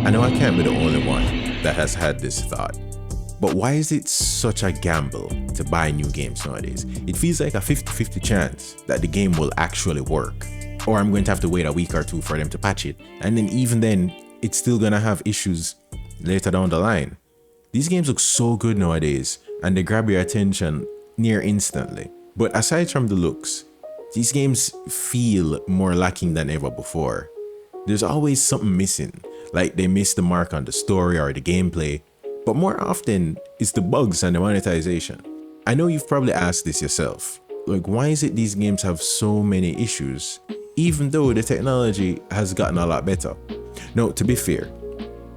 I know I can't be the only one that has had this thought, but why is it such a gamble to buy new games nowadays? It feels like a 50-50 chance that the game will actually work, or I'm going to have to wait a week or two for them to patch it, and then even then, it's still gonna have issues later down the line. These games look so good nowadays, and they grab your attention near instantly. But aside from the looks, these games feel more lacking than ever before. There's always something missing, like they miss the mark on the story or the gameplay, but more often it's the bugs and the monetization. I know you've probably asked this yourself, like why is it these games have so many issues, even though the technology has gotten a lot better? Now, to be fair,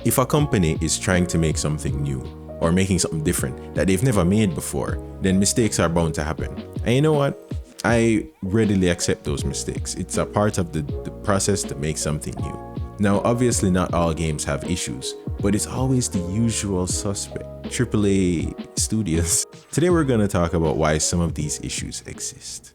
if a company is trying to make something new or making something different that they've never made before, then mistakes are bound to happen. And you know what? I readily accept those mistakes. It's a part of the process to make something new. Now, obviously not all games have issues, but it's always the usual suspect, AAA studios. Today we're going to talk about why some of these issues exist.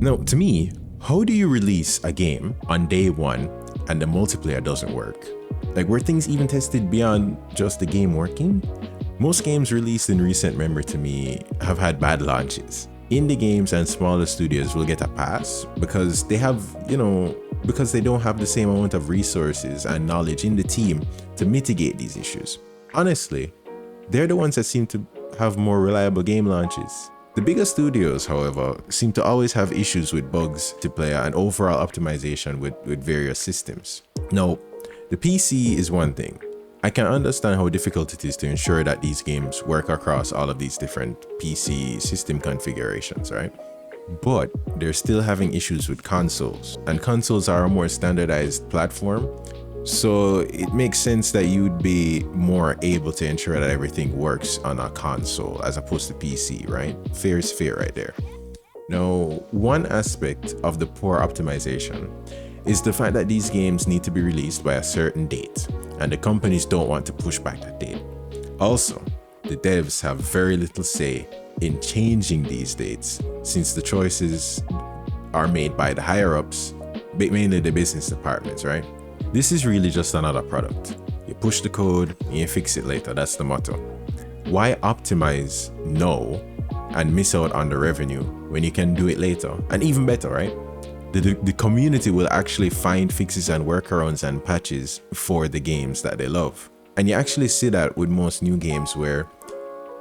Now, to me, how do you release a game on day one and the multiplayer doesn't work? Like, were things even tested beyond just the game working? Most games released in recent memory to me have had bad launches. Indie games and smaller studios will get a pass because they have, because they don't have the same amount of resources and knowledge in the team to mitigate these issues. Honestly, they're the ones that seem to have more reliable game launches. The bigger studios, however, seem to always have issues with bugs, multiplayer, and overall optimization with various systems. Now, the PC is one thing. I can understand how difficult it is to ensure that these games work across all of these different PC system configurations, right? But they're still having issues with consoles, and consoles are a more standardized platform. So it makes sense that you'd be more able to ensure that everything works on a console as opposed to PC, right? Fair is fair right there. Now, one aspect of the poor optimization is the fact that these games need to be released by a certain date, and the companies don't want to push back that date. Also, the devs have very little say in changing these dates, since the choices are made by the higher-ups, mainly the business departments, right? This is really just another product. You push the code and you fix it later, that's the motto. Why optimize now and miss out on the revenue when you can do it later? And even better, right? The community will actually find fixes and workarounds and patches for the games that they love. And you actually see that with most new games where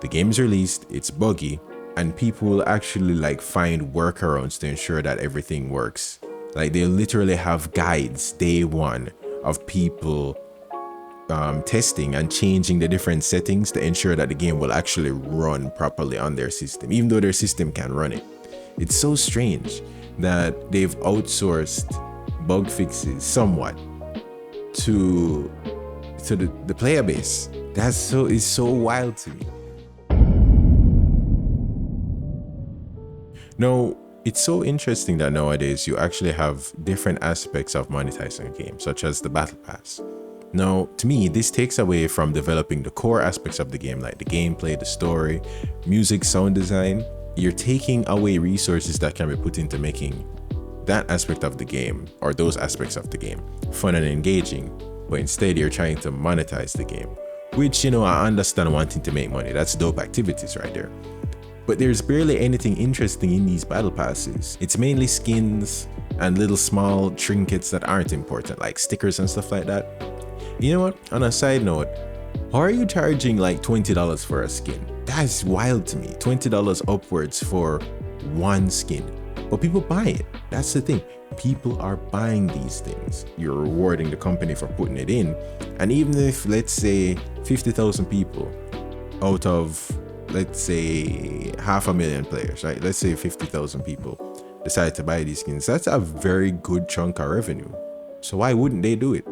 the game is released, it's buggy, and people will actually find workarounds to ensure that everything works. Like they literally have guides day one of people testing and changing the different settings to ensure that the game will actually run properly on their system, even though their system can run it. It's so strange that they've outsourced bug fixes somewhat to the player base. It's so wild to me. Now, it's so interesting that nowadays you actually have different aspects of monetizing a game, such as the battle pass. Now, to me, this takes away from developing the core aspects of the game, like the gameplay, the story, music, sound design. You're taking away resources that can be put into making that aspect of the game, or those aspects of the game, fun and engaging, but instead you're trying to monetize the game, which, I understand wanting to make money. That's dope activities right there. But there's barely anything interesting in these battle passes. It's mainly skins and little small trinkets that aren't important, like stickers and stuff like that. You know what? On a side note, how are you charging like $20 for a skin? That's wild to me. $20 upwards for one skin. But people buy it. That's the thing. People are buying these things. You're rewarding the company for putting it in. And even if, let's say, 50,000 people out of, let's say, 500,000 players, right? Let's say 50,000 people decide to buy these skins. That's a very good chunk of revenue. So why wouldn't they do it?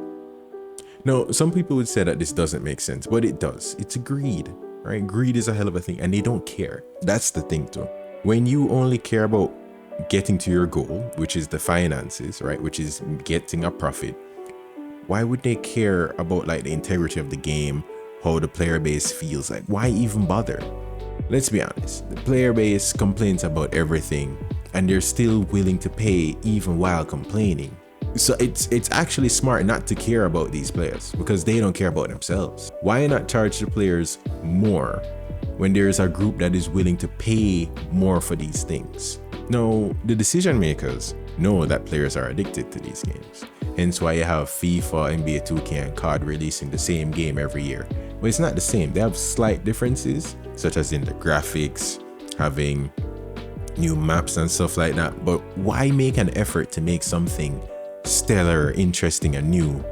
Now, some people would say that this doesn't make sense, but it does. It's greed, right? Greed is a hell of a thing, and they don't care. That's the thing too. When you only care about getting to your goal, which is the finances, right? Which is getting a profit, why would they care about the integrity of the game, how the player base feels? Like, why even bother? Let's be honest, the player base complains about everything, and they're still willing to pay even while complaining. So it's actually smart not to care about these players because they don't care about themselves. Why not charge the players more when there is a group that is willing to pay more for these things? No, the decision makers know that players are addicted to these games. Hence why you have FIFA, NBA 2K, and COD releasing the same game every year. But it's not the same. They have slight differences, such as in the graphics, having new maps and stuff like that. But why make an effort to make something stellar, interesting, and new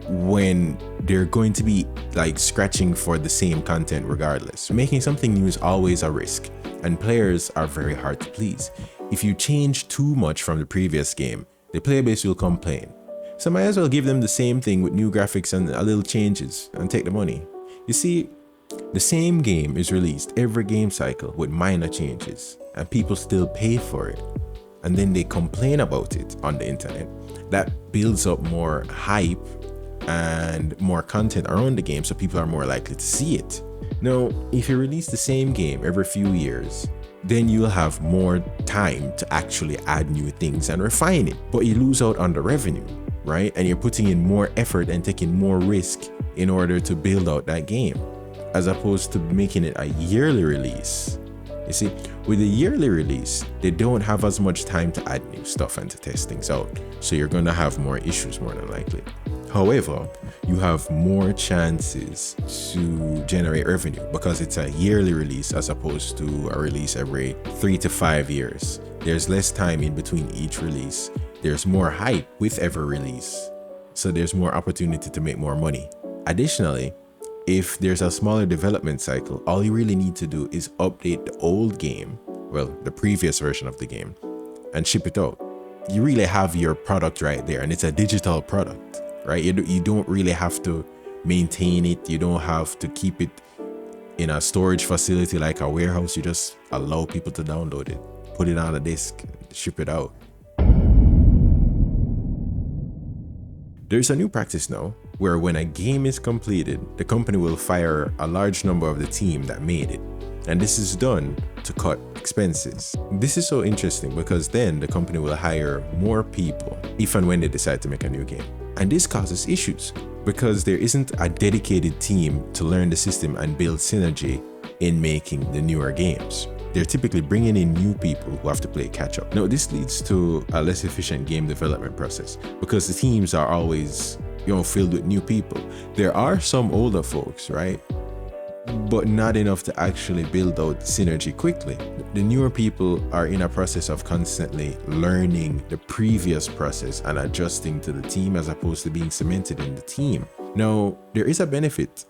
when they're going to be like scratching for the same content regardless? Making something new is always a risk, and players are very hard to please. If you change too much from the previous game, the player base will complain. So might as well give them the same thing with new graphics and a little changes and take the money. You see, the same game is released every game cycle with minor changes, and people still pay for it. And then they complain about it on the internet. That builds up more hype and more content around the game, so people are more likely to see it. Now, if you release the same game every few years, then you'll have more time to actually add new things and refine it. But you lose out on the revenue, right? And you're putting in more effort and taking more risk in order to build out that game, as opposed to making it a yearly release. You see, with a yearly release, they don't have as much time to add new stuff and to test things out. So you're going to have more issues more than likely. However, you have more chances to generate revenue because it's a yearly release as opposed to a release every 3 to 5 years. There's less time in between each release. There's more hype with every release. So there's more opportunity to make more money. Additionally, if there's a smaller development cycle, all you really need to do is update the old game, well, the previous version of the game, and ship it out. You really have your product right there, and it's a digital product, right? You don't really have to maintain it. You don't have to keep it in a storage facility like a warehouse. You just allow people to download it, put it on a disk, ship it out. There's a new practice now where when a game is completed, the company will fire a large number of the team that made it. And this is done to cut expenses. This is so interesting because then the company will hire more people if and when they decide to make a new game. And this causes issues because there isn't a dedicated team to learn the system and build synergy in making the newer games. They're typically bringing in new people who have to play catch up. Now, this leads to a less efficient game development process because the teams are always, filled with new people. There are some older folks, right? But not enough to actually build out synergy quickly. The newer people are in a process of constantly learning the previous process and adjusting to the team as opposed to being cemented in the team. Now, there is a benefit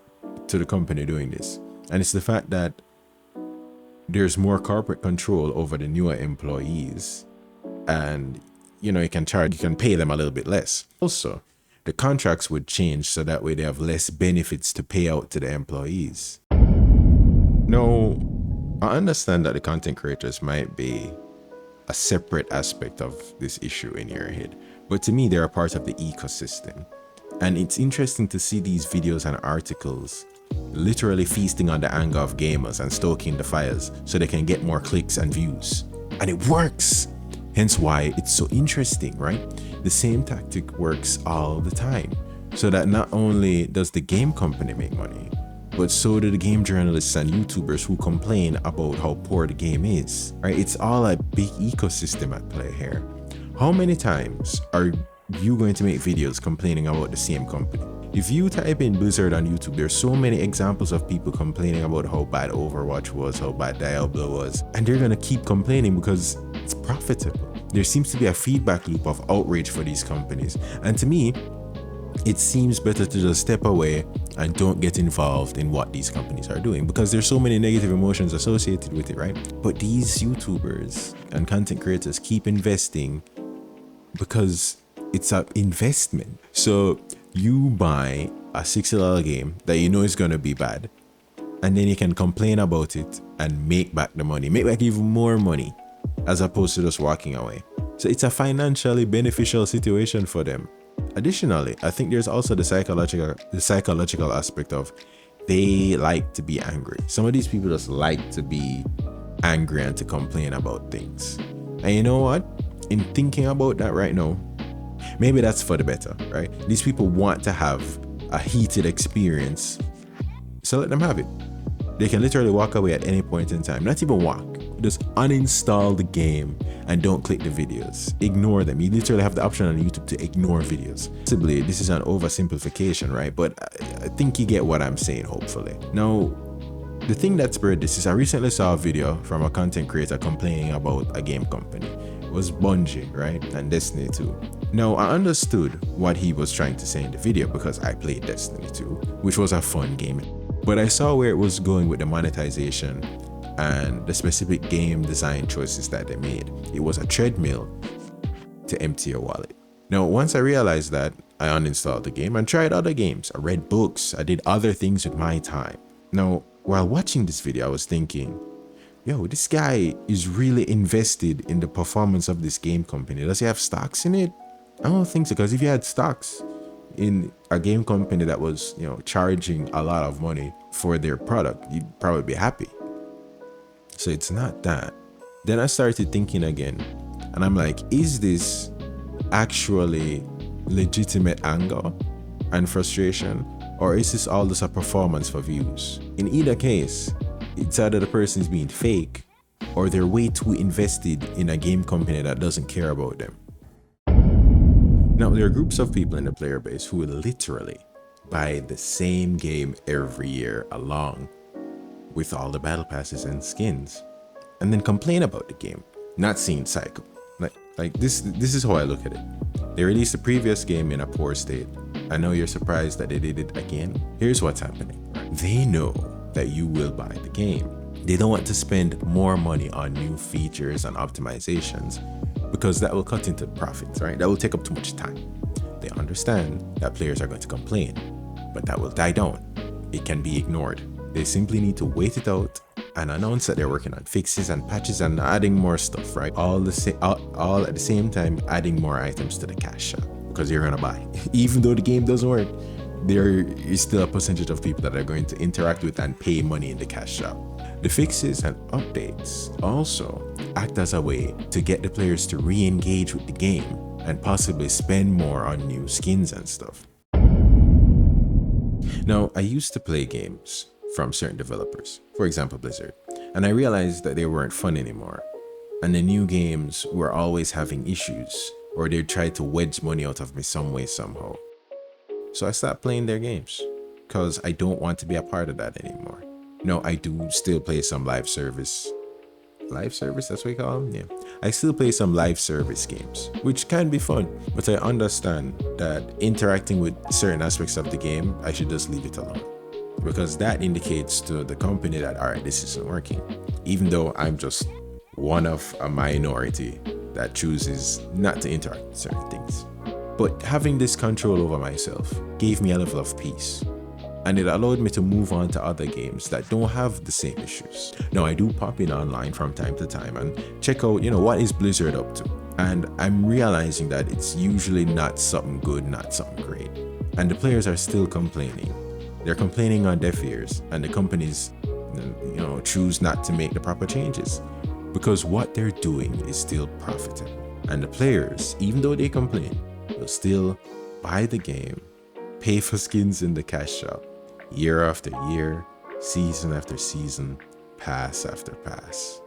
to the company doing this, and it's the fact that there's more corporate control over the newer employees, and you can pay them a little bit less. Also, the contracts would change so that way they have less benefits to pay out to the employees. Now, I understand that the content creators might be a separate aspect of this issue in your head, but to me, they're a part of the ecosystem. And it's interesting to see these videos and articles literally feasting on the anger of gamers and stoking the fires so they can get more clicks and views. And it works! Hence why it's so interesting, right? The same tactic works all the time. So that not only does the game company make money, but so do the game journalists and YouTubers who complain about how poor the game is, right? It's all a big ecosystem at play here. How many times are you going to make videos complaining about the same company? If you type in Blizzard on YouTube, there's so many examples of people complaining about how bad Overwatch was, how bad Diablo was, and they're gonna keep complaining because it's profitable. There seems to be a feedback loop of outrage for these companies, and to me, it seems better to just step away and don't get involved in what these companies are doing because there's so many negative emotions associated with it, right? But these YouTubers and content creators keep investing because it's an investment. So you buy a $60 game that you know is going to be bad, and then you can complain about it and make back the money, make back even more money, as opposed to just walking away. So it's a financially beneficial situation for them. Additionally, I think there's also the psychological aspect of they like to be angry. Some of these people just like to be angry and to complain about things. And you know what? In thinking about that right now, Maybe that's for the better, right? These people want to have a heated experience, so let them have it. They can literally walk away at any point in time. Not even walk. Just uninstall the game and don't click the videos. Ignore them. You literally have the option on YouTube to ignore videos. Possibly, this is an oversimplification, right? But I think you get what I'm saying, hopefully. Now, the thing that spurred this is I recently saw a video from a content creator complaining about a game company. It was Bungie, right? And Destiny 2. Now, I understood what he was trying to say in the video because I played Destiny 2, which was a fun game. But I saw where it was going with the monetization and the specific game design choices that they made. It was a treadmill to empty your wallet. Now, once I realized that, I uninstalled the game and tried other games. I read books. I did other things with my time. Now, while watching this video, I was thinking, yo, this guy is really invested in the performance of this game company. Does he have stocks in it? I don't think so, because if he had stocks in a game company that was, charging a lot of money for their product, you'd probably be happy. So it's not that. Then I started thinking again, and I'm like, is this actually legitimate anger and frustration, or is this all just a performance for views? In either case, it's either the person is being fake or they're way too invested in a game company that doesn't care about them. Now, there are groups of people in the player base who will literally buy the same game every year along with all the battle passes and skins, and then complain about the game not seeing cycle. Like this is how I look at it. They released the previous game in a poor state. I know you're surprised that they did it again. Here's what's happening. They know that you will buy the game. They don't want to spend more money on new features and optimizations because that will cut into profits, right? That will take up too much time. They understand that players are going to complain, but that will die down. It can be ignored. They simply need to wait it out and announce that they're working on fixes and patches and adding more stuff, right? All at the same time, adding more items to the cash shop because you're gonna buy. Even though the game doesn't work, there is still a percentage of people that are going to interact with and pay money in the cash shop. The fixes and updates also act as a way to get the players to re-engage with the game and possibly spend more on new skins and stuff. Now, I used to play games from certain developers, for example Blizzard, and I realized that they weren't fun anymore, and the new games were always having issues, or they tried to wedge money out of me some way somehow. So I stopped playing their games because I don't want to be a part of that anymore. No, I do still play some live service, that's what we call them? Yeah, I still play some live service games, which can be fun, but I understand that interacting with certain aspects of the game, I should just leave it alone, because that indicates to the company that, all right, this isn't working, even though I'm just one of a minority that chooses not to interact with certain things. But having this control over myself gave me a level of peace, and it allowed me to move on to other games that don't have the same issues. Now, I do pop in online from time to time and check out, what is Blizzard up to? And I'm realizing that it's usually not something good, not something great. And the players are still complaining. They're complaining on deaf ears, and the companies, choose not to make the proper changes because what they're doing is still profitable. And the players, even though they complain, will still buy the game, pay for skins in the cash shop, year after year, season after season, pass after pass.